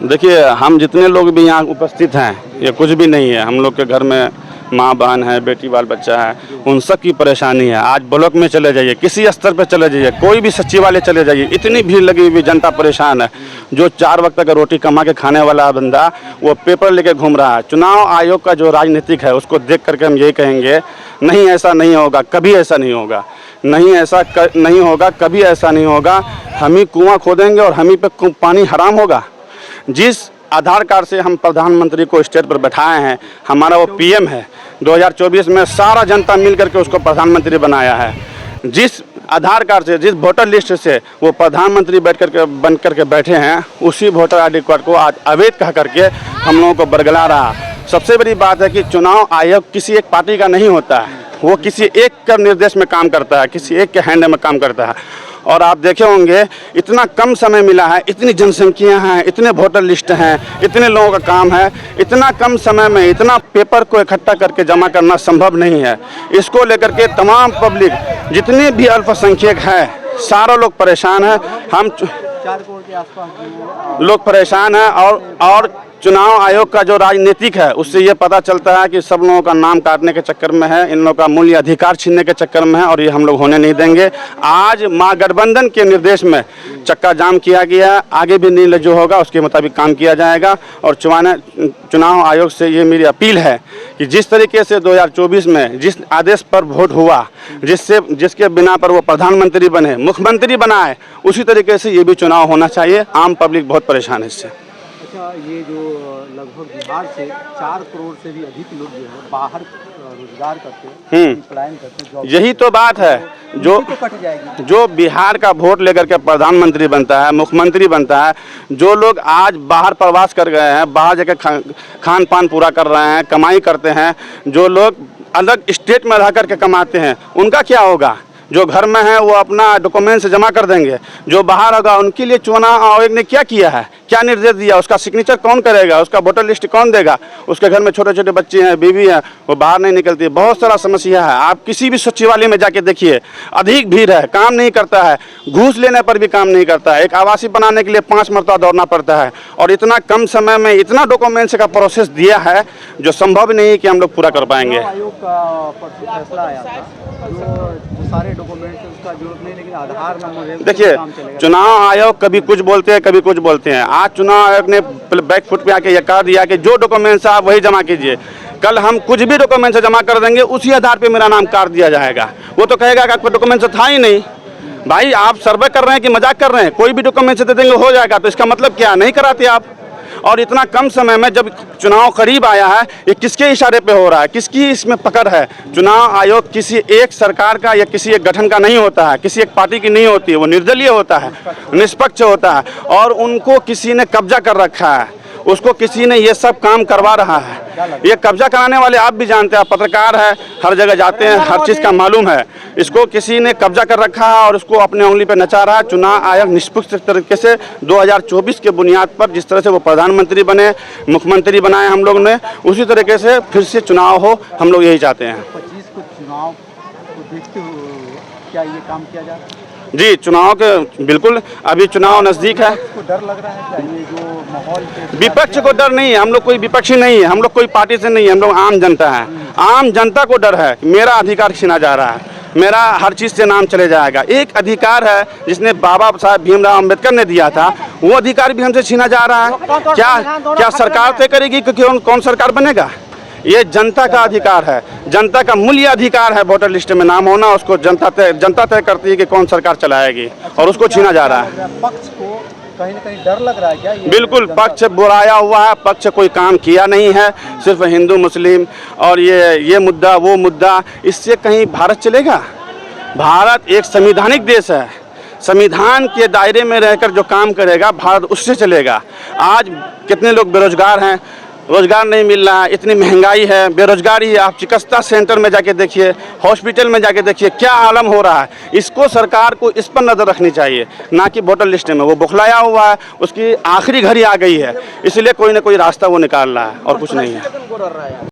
देखिए, हम जितने लोग भी यहाँ उपस्थित हैं, ये कुछ भी नहीं है। हम लोग के घर में माँ बहन है, बेटी बाल बच्चा है, उन सब की परेशानी है। आज ब्लॉक में चले जाइए, किसी स्तर पे चले जाइए, कोई भी सचिवालय चले जाइए, इतनी भीड़ लगी हुई, जनता परेशान है। जो 4 वक्त का रोटी कमा के खाने वाला बंदा वो पेपर लेके घूम रहा है। चुनाव आयोग का जो राजनीतिक है उसको देख करके हम यही कहेंगे, नहीं ऐसा नहीं होगा, कभी ऐसा नहीं होगा, नहीं होगा, कभी ऐसा नहीं होगा। हम ही कुआं खोदेंगे और हम ही पे पानी हराम होगा। जिस आधार कार्ड से हम प्रधानमंत्री को स्टेज पर बैठाए हैं, हमारा वो पीएम है। 2024 में सारा जनता मिल करके उसको प्रधानमंत्री बनाया है। जिस आधार कार्ड से, जिस वोटर लिस्ट से वो प्रधानमंत्री बन करके बैठे हैं, उसी वोटर आई डी कार्ड को आज अवैध कह करके हम लोगों को बरगला रहा। सबसे बड़ी बात है कि चुनाव आयोग किसी एक पार्टी का नहीं होता है, वो किसी एक का निर्देश में काम करता है, किसी एक के हैंड में काम करता है। और आप देखे होंगे इतना कम समय मिला है, इतनी जनसंख्या हैं, इतने वोटर लिस्ट हैं, इतने लोगों का काम है, इतना कम समय में इतना पेपर को इकट्ठा करके जमा करना संभव नहीं है। इसको लेकर के तमाम पब्लिक, जितने भी अल्पसंख्यक हैं, सारा लोग परेशान हैं। हम 4 करोड़ के आसपास लोग परेशान हैं। और चुनाव आयोग का जो राजनीतिक है उससे ये पता चलता है कि सब लोगों का नाम काटने के चक्कर में है, इन लोगों का मूल्य अधिकार छीनने के चक्कर में है, और ये हम लोग होने नहीं देंगे। आज महागठबंधन के निर्देश में चक्का जाम किया गया है, आगे भी निर्णय जो होगा उसके मुताबिक काम किया जाएगा। और चुनाव आयोग से ये मेरी अपील है कि जिस तरीके से 2024 में जिस आदेश पर वोट हुआ, जिसके बिना पर वो प्रधानमंत्री बने, मुख्यमंत्री बनाए, उसी तरीके से ये भी चुनाव होना चाहिए। आम पब्लिक बहुत परेशान है इससे। अच्छा, ये जो लगभग बिहार से 4 करोड़ से भी अधिक लोग जो है बाहर रोजगार करते हैं, पलायन करते हैं, यही तो बात है। जो तो कट जाएगी। जो बिहार का वोट लेकर के प्रधानमंत्री बनता है, मुख्यमंत्री बनता है, जो लोग आज बाहर प्रवास कर गए हैं, बाहर जाकर खान पान पूरा कर रहे हैं, कमाई करते हैं, जो लोग अलग स्टेट में रह करके कमाते हैं, उनका क्या होगा? जो घर में है वो अपना डॉक्यूमेंट्स जमा कर देंगे, जो बाहर होगा उनके लिए चुनाव आयोग ने क्या किया है, क्या निर्देश दिया, उसका सिग्नेचर कौन करेगा, उसका वोटर लिस्ट कौन देगा? उसके घर में छोटे छोटे बच्चे हैं, बीवी हैं, वो बाहर नहीं निकलती, बहुत सारा समस्या है। आप किसी भी सचिवालय में जाके देखिए, अधिक भीड़ है, काम नहीं करता है, घूस लेने पर भी काम नहीं करता है। एक आवासीय बनाने के लिए 5 मरतबा दौड़ना पड़ता है, और इतना कम समय में इतना डॉक्यूमेंट्स का प्रोसेस दिया है जो संभव नहीं है कि हम लोग पूरा कर पाएंगे। आयोग का फैसला आया था, जो सारे डॉक्यूमेंट्स उसका जरूरत नहीं, लेकिन आधार नंबर देखिए, चुनाव आयोग कभी कुछ बोलते हैं, कभी कुछ बोलते हैं। आज चुनाव आयोग ने बैक फुट पे आके ये कह दिया कि जो डॉक्यूमेंट्स आप वही जमा कीजिए। कल हम कुछ भी डॉक्यूमेंट्स जमा कर देंगे, उसी आधार पे मेरा नाम काट दिया जाएगा। वो तो कहेगा कि आपका डॉक्यूमेंट्स था ही नहीं। भाई, आप सर्वे कर रहे हैं कि मजाक कर रहे हैं? कोई भी डॉक्यूमेंट्स दे देंगे, हो जाएगा, तो इसका मतलब क्या, नहीं कराते आप? और इतना कम समय में जब चुनाव करीब आया है, ये किसके इशारे पे हो रहा है, किसकी इसमें पकड़ है? चुनाव आयोग किसी एक सरकार का या किसी एक गठन का नहीं होता है, किसी एक पार्टी की नहीं होती है, वो निर्दलीय होता है, निष्पक्ष होता है। और उनको किसी ने कब्जा कर रखा है, उसको किसी ने ये सब काम करवा रहा है। ये कब्जा कराने वाले आप भी जानते हैं, आप पत्रकार है, हर जगह जाते हैं, हर चीज़ का मालूम है। इसको किसी ने कब्जा कर रखा है और उसको अपने उंगली पे नचा रहा है। चुनाव आयोग निष्पक्ष तरीके से 2024 के बुनियाद पर जिस तरह से वो प्रधानमंत्री बने, मुख्यमंत्री बनाए हम लोग ने, उसी तरीके से फिर से चुनाव हो, हम लोग यही चाहते हैं। 25 को चुनाव को देखते हुए क्या ये काम किया जा रहा है? जी, चुनाव के बिल्कुल, अभी चुनाव नज़दीक है। को डर लग रहा है क्या, ये जो माहौल के? विपक्ष को डर नहीं है, हम लोग कोई विपक्षी नहीं है, हम लोग कोई पार्टी से नहीं है, हम लोग आम जनता है। आम जनता को डर है, मेरा अधिकार छीना जा रहा है, मेरा हर चीज़ से नाम चले जाएगा। एक अधिकार है जिसने बाबा साहब भीमराव अंबेडकर ने दिया था, वो अधिकार भी हमसे छीना जा रहा है। क्या सरकार तय करेगी कि कौन सरकार बनेगा? ये जनता का अधिकार है, जनता का मूल्य अधिकार है। वोटर लिस्ट में नाम होना, उसको जनता तय करती है कि कौन सरकार चलाएगी, और उसको छीना जा रहा है। पक्ष को कहीं न कहीं डर लग रहा है क्या? बिल्कुल, पक्ष बुराया हुआ है, पक्ष कोई काम किया नहीं है, सिर्फ हिंदू मुस्लिम और ये मुद्दा वो मुद्दा, इससे कहीं भारत चलेगा? भारत एक संवैधानिक देश है, संविधान के दायरे में रहकर जो काम करेगा भारत उससे चलेगा। आज कितने लोग बेरोजगार हैं, रोजगार नहीं मिल रहा है, इतनी महंगाई है, बेरोजगारी है। आप चिकित्सा सेंटर में जाके देखिए, हॉस्पिटल में जाके देखिए, क्या आलम हो रहा है। इसको सरकार को इस पर नज़र रखनी चाहिए, ना कि वोटर लिस्ट में। वो बुखलाया हुआ है, उसकी आखिरी घड़ी आ गई है, इसलिए कोई ना कोई रास्ता वो निकाल रहा है, और कुछ नहीं है।